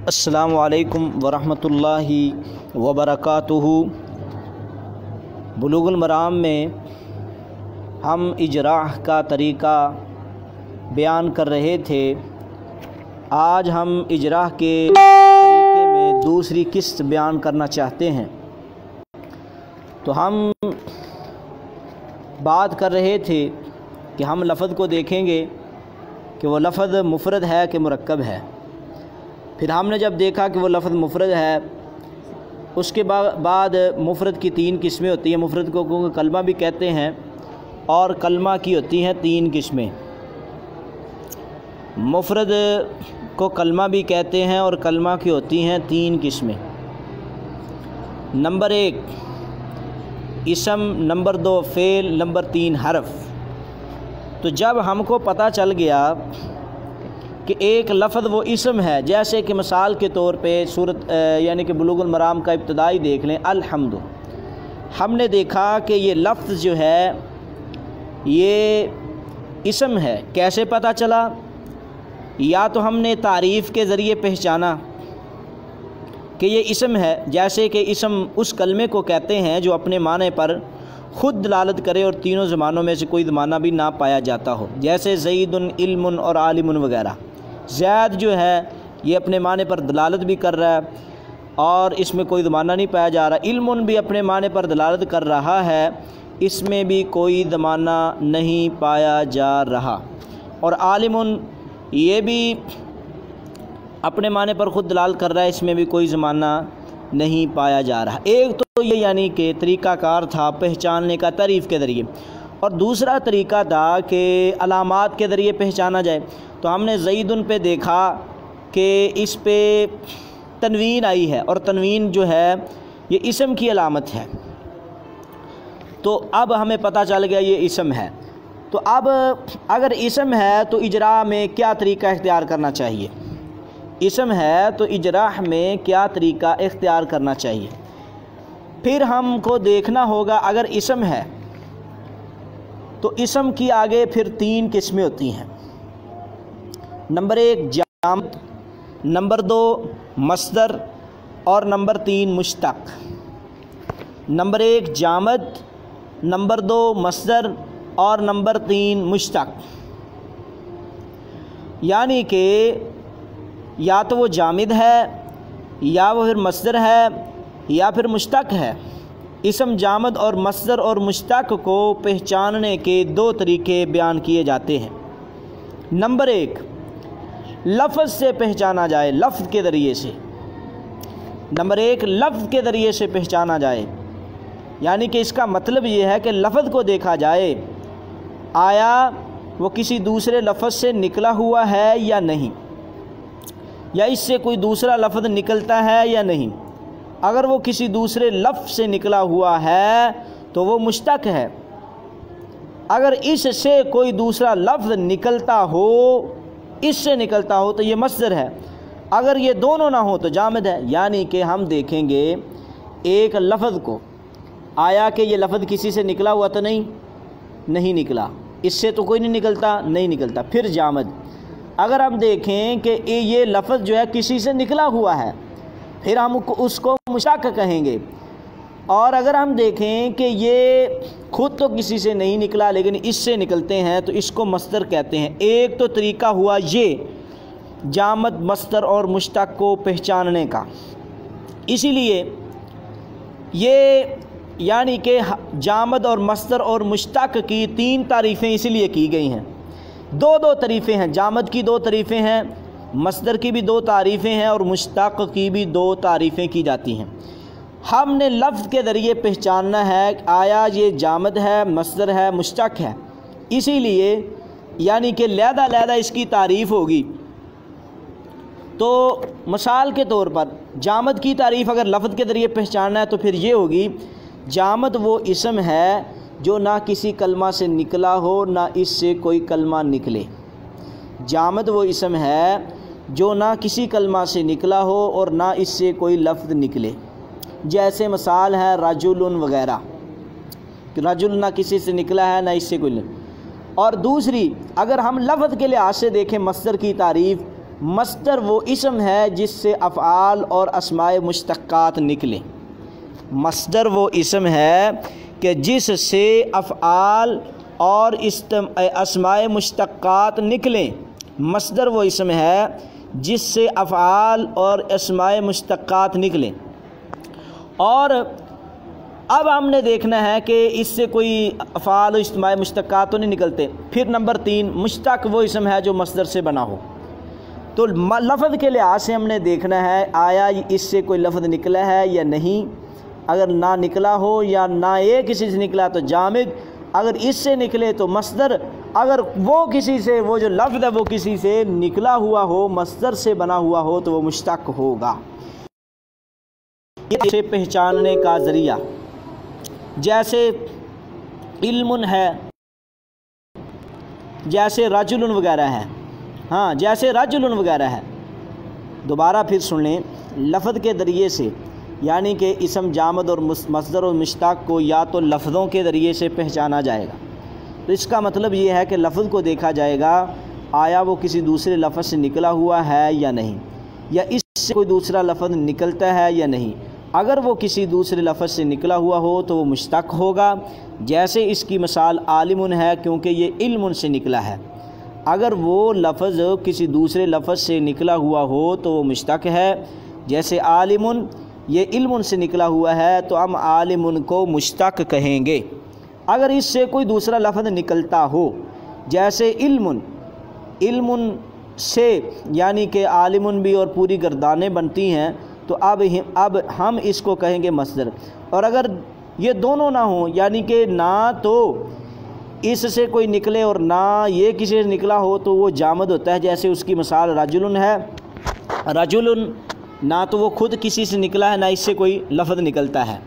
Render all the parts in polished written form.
अस्सलामु अलैकुम वरहमतुल्लाहि वबरकातुहू। बुलूगुल मराम में हम इजराह का तरीक़ा बयान कर रहे थे। आज हम इजराह के तरीक़े में दूसरी किस्त बयान करना चाहते हैं। तो हम बात कर रहे थे कि हम लफ़्ज़ को देखेंगे कि वो लफ़्ज़ मुफ़रद है कि मुरक्कब है। फिर हमने जब देखा कि वो लफ़्ज़ मुफ़रद है, उसके बाद मुफ़रद की तीन किस्में होती हैं। मुफ़रद को कलमा भी कहते हैं और कलमा की होती हैं तीन किस्में। मुफ़रद को कलमा भी कहते हैं और कलमा की होती हैं तीन किस्में। नंबर एक इसम, नंबर दो फ़ेल, नंबर तीन हरफ। तो जब हमको पता चल गया कि एक लफ़्ज़ वो इसम है, जैसे कि मिसाल के तौर पे सूरत यानी कि बुलूगुल मराम का इब्तदाई देख लें, अलहम्दु। हमने देखा कि ये लफ़्ज़ जो है ये इसम है। कैसे पता चला? या तो हमने तारीफ़ के ज़रिए पहचाना कि ये इसम है, जैसे कि इसम उस कलमे को कहते हैं जो अपने माने पर ख़ुद दलालत करे और तीनों ज़मानों में से कोई ज़माना भी ना पाया जाता हो, जैसे ज़ईदुन, इल्मुन और आलिमुन वगैरह। ज़ैद जो है ये अपने माने पर दलालत भी कर रहा है और इसमें कोई ज़माना नहीं पाया जा रहा। इल्मुन भी अपने माने पर दलालत कर रहा है, इसमें भी कोई ज़माना नहीं पाया जा रहा। और आलिमुन ये भी अपने माने पर ख़ुद दलालत कर रहा है, इसमें भी कोई ज़माना नहीं पाया जा रहा। एक तो ये यानी कि तरीक़ाकार था पहचानने का तारीफ़ के ज़रिए, और दूसरा तरीक़ा था कि अलामात के ज़रिए पहचाना जाए। तो हमने ज़ईदुन पे देखा कि इस पे तनवीन आई है और तनवीन जो है ये इसम की अलामत है। तो अब हमें पता चल गया ये इसम है। तो अब अगर इसम है तो इजरा में क्या तरीक़ा इख्तियार करना चाहिए? इसम है तो इजराह में क्या तरीक़ा इख्तियार करना चाहिए? फिर हमको देखना होगा, अगर इसम है तो इसम की आगे फिर तीन किस्में होती हैं। नंबर एक जामद, नंबर दो मस्दर और नंबर तीन मुश्तक। नंबर एक जामद, नंबर दो मस्दर और नंबर तीन मुश्तक। यानी कि या तो वो जामिद है या वो फिर मस्दर है या फिर मुश्तक है। इसम जामद और मस्दर और मुश्तक को पहचानने के दो तरीक़े बयान किए जाते हैं। नंबर एक, लफ्ज़ से पहचाना जाए, लफ्ज़ के ज़रिए से। नंबर एक, लफ्ज़ के ज़रिए से पहचाना जाए, यानी कि इसका मतलब ये है कि लफ्ज़ को देखा जाए, आया वो किसी दूसरे लफ्ज़ से निकला हुआ है या नहीं, या इससे कोई दूसरा लफ्ज़ निकलता है या नहीं। अगर वो किसी दूसरे लफ्ज़ से निकला हुआ है तो वो मुश्तक है। अगर इससे कोई दूसरा लफ्ज़ निकलता हो, इससे निकलता हो, तो ये मस्दर है। अगर ये दोनों ना हो तो जामिद है। यानी कि हम देखेंगे एक लफ्ज़ को, आया कि ये लफ्ज़ किसी से निकला हुआ तो नहीं निकला, इससे तो कोई नहीं निकलता, नहीं निकलता, फिर जामिद। अगर हम देखें कि ये लफ्ज़ जो है किसी से निकला हुआ है, फिर हम उसको मुश्तक कहेंगे। और अगर हम देखें कि ये खुद तो किसी से नहीं निकला लेकिन इससे निकलते हैं, तो इसको मस्दर कहते हैं। एक तो तरीक़ा हुआ ये जामद, मस्दर और मुश्तक को पहचानने का। इसीलिए ये यानी कि जामद और मस्दर और मुश्तक की तीन तारीफ़ें इसीलिए की गई हैं। दो तारीफ़ें हैं, जामद की दो तारीफ़ें हैं, मस्दर की भी दो तारीफ़ें हैं और मुश्तक की भी दो तारीफ़ें की जाती हैं। हमने लफ्ज़ के ज़रिए पहचानना है आया ये जामद है, मस्दर है, मुश्तक है। इसीलिए यानी कि लहदा इसकी तारीफ़ होगी। तो मिसाल के तौर पर जामद की तारीफ़ अगर लफ्ज़ के ज़रिए पहचानना है तो फिर ये होगी, जामद वो इसम है जो ना किसी कलमा से निकला हो ना इससे कोई कलमा निकले। जामद वो इसम है जो ना किसी कलमा से निकला हो और ना इससे कोई लफ्ज़ निकले। जैसे मिसाल है रजुलुन वगैरह, रजुल ना किसी से निकला है ना इससे कोई। और दूसरी, अगर हम लफ्ज़ के लिहाज से देखें मस्दर की तारीफ़, मस्दर वो इसम है जिससे अफ़आल और अस्माए मुश्तक्कात निकले। मस्दर वो इसम है कि जिससे अफ़आल और अस्माए मुश्तक्कात निकलें। मस्दर वो इसम है जिससे अफ़आल और अस्माए मुश्तक्कात निकलें। और अब हमने देखना है कि इससे कोई अफ़आल और अस्माए मुश्तक्कात तो नहीं निकलते। फिर नंबर 3, मुश्तक वो इसम है जो मस्दर से बना हो। तो लफ्ज़ के लिहाज से हमने देखना है आया इससे कोई लफ्ज़ निकला है या नहीं। अगर ना निकला हो या ना ये किसी से निकला तो जामिद, अगर इससे निकले तो मस्दर, अगर वो किसी से वो जो लफ्ज़ है वो किसी से निकला हुआ हो, मस्दर से बना हुआ हो तो वो मुश्तक होगा। इसे पहचानने का ज़रिया जैसे इल्मुन है, जैसे रजुलन वगैरह है। हाँ, जैसे रजुलन वगैरह है। दोबारा फिर सुन लें, लफ्ज़ के ज़रिए से यानी कि इसम जामद और मस्दर और मुश्तक को या तो लफ्ज़ों के ज़रिए से पहचाना जाएगा। तो इसका मतलब ये है कि लफ्ज़ को देखा जाएगा आया वो किसी दूसरे लफ्ज़ से निकला हुआ है या नहीं, या इससे कोई दूसरा लफ्ज़ निकलता है या नहीं। अगर वो किसी दूसरे लफ्ज़ से निकला हुआ हो तो वो मुश्तक होगा। जैसे इसकी मिसाल आलिमुन है, क्योंकि ये इल्मुन से निकला है। अगर वो लफ्ज़ किसी दूसरे लफ्ज़ से निकला हुआ हो तो वो मुश्तक है। जैसे आलिमुन ये इल्मुन से निकला हुआ है तो हम आलिमुन को मुश्तक कहेंगे। अगर इससे कोई दूसरा लफ्ज़ निकलता हो, जैसे इल्मुन, इल्मुन से यानी कि आलिमुन भी और पूरी गर्दानें बनती हैं, तो अब हम इसको कहेंगे मस्दर। और अगर ये दोनों ना हो, यानी कि ना तो इससे कोई निकले और ना ये किसी से निकला हो, तो वो जामद होता है। जैसे उसकी मिसाल रजुलन है। रजुलन ना तो वो खुद किसी से निकला है, ना इससे कोई लफ्ज़ निकलता है।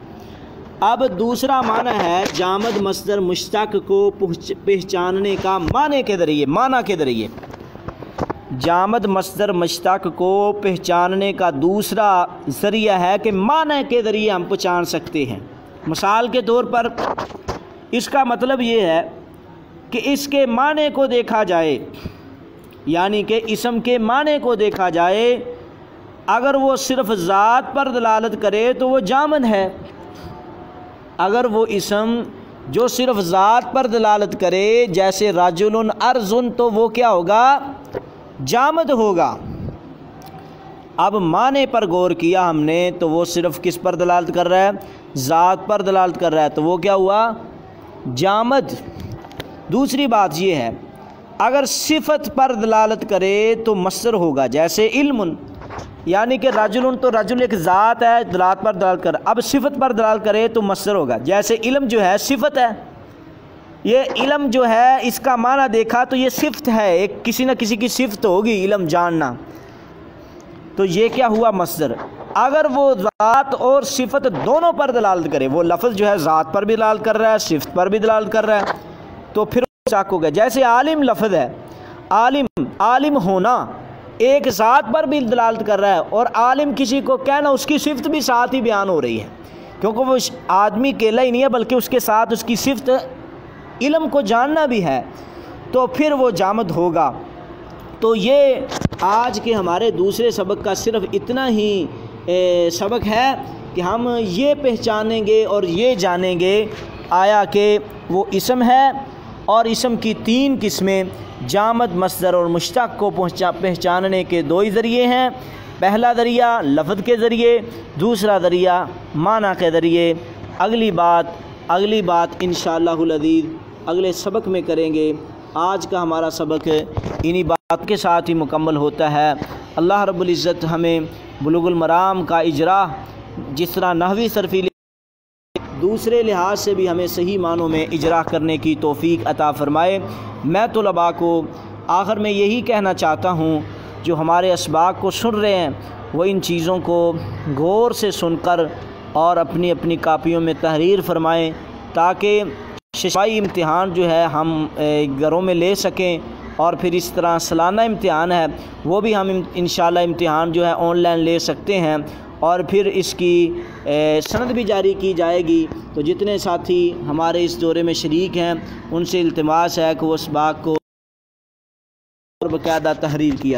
अब दूसरा माना है जामद मस्दर मुश्तक को पहचानने का माना के ज़रिए। जामद मस्दर मुश्तक को पहचानने का दूसरा ज़रिया है कि माना के ज़रिए हम पहचान सकते हैं। मिसाल के तौर पर इसका मतलब ये है कि इसके माने को देखा जाए, यानी कि इसम के माने को देखा जाए। अगर वो सिर्फ़ ज़ात पर दलालत करे तो वो जामद है। अगर वो इसम जो सिर्फ़ ज़ात पर दलालत करे, जैसे राजुलन अर्जुन, तो वो क्या होगा? जामद होगा। अब माने पर गौर किया हमने तो वो सिर्फ़ किस पर दलालत कर रहा है? ज़ात पर दलालत कर रहा है, तो वो क्या हुआ? जामद। दूसरी बात ये है, अगर सिफ़त पर दलालत करे तो मस्दर होगा। जैसे इल्मुन, यानी कि रजुलन, तो रजुल एक ज़ात है, दलालत पर दलालत कर। अब सिफ़त पर दलालत करे तो मस्दर होगा। जैसे इल्म जो है सिफ़त है, ये इल्म जो है इसका माना देखा तो ये सिफ़त है, एक किसी न किसी की सिफ़त होगी इल्म जानना, तो ये क्या हुआ? मस्दर। अगर वो ज़ात और सिफ़त दोनों पर दलालत करे, वो लफ्ज़ जो है ज़ात पर भी दलालत कर रहा है, सिफ़त पर भी दलालत कर रहा है, तो फिर मुश्तक हो गया। जैसे आलिम लफ्ज़ है, आलिम होना एक ज़ात पर भी दलालत कर रहा है, और आलिम किसी को कहना, उसकी सिफ़त भी साथ ही बयान हो रही है, क्योंकि वो आदमी अकेला ही नहीं है बल्कि उसके साथ उसकी सिफ़त इल्म को जानना भी है, तो फिर वो जामद होगा। तो ये आज के हमारे दूसरे सबक का सिर्फ़ इतना ही सबक है कि हम ये पहचानेंगे और ये जानेंगे आया कि वो इसम है, और इसम की 3 किस्में जामद, मस्दर और मुश्तक को पहचानने के 2 ही ज़रिए हैं। पहला ज़रिया लफ्ज़ के ज़रिए, दूसरा ज़रिया माना के ज़रिए। अगली बात इंशाअल्लाहुल अज़ीज़ अगले सबक में करेंगे। आज का हमारा सबक इन्हीं बात के साथ ही मुकम्मल होता है। अल्लाह रब्बुल इज़्ज़त हमें बुलुगुल मराम का इजरा जिस तरह नहवी सरफ़ी दूसरे लिहाज से भी हमें सही मानों में इजरा करने की तौफ़ीक अता फ़रमाए। मैं तलबा को आखिर में यही कहना चाहता हूँ, जो हमारे असबाक को सुन रहे हैं वो इन चीज़ों को गौर से सुनकर और अपनी अपनी कापियों में तहरीर फरमाएँ, ताकि शफाई इम्तिहान जो है हम घरों में ले सकें, और फिर इस तरह सालाना इम्तिहान है वो भी हम इंशाअल्लाह इम्तिहान जो है ऑनलाइन ले सकते हैं, और फिर इसकी सनद भी जारी की जाएगी। तो जितने साथी हमारे इस दौरे में शरीक हैं उनसे इल्तिमास है कि वो इस बात को बाकायदा तहरीर किया।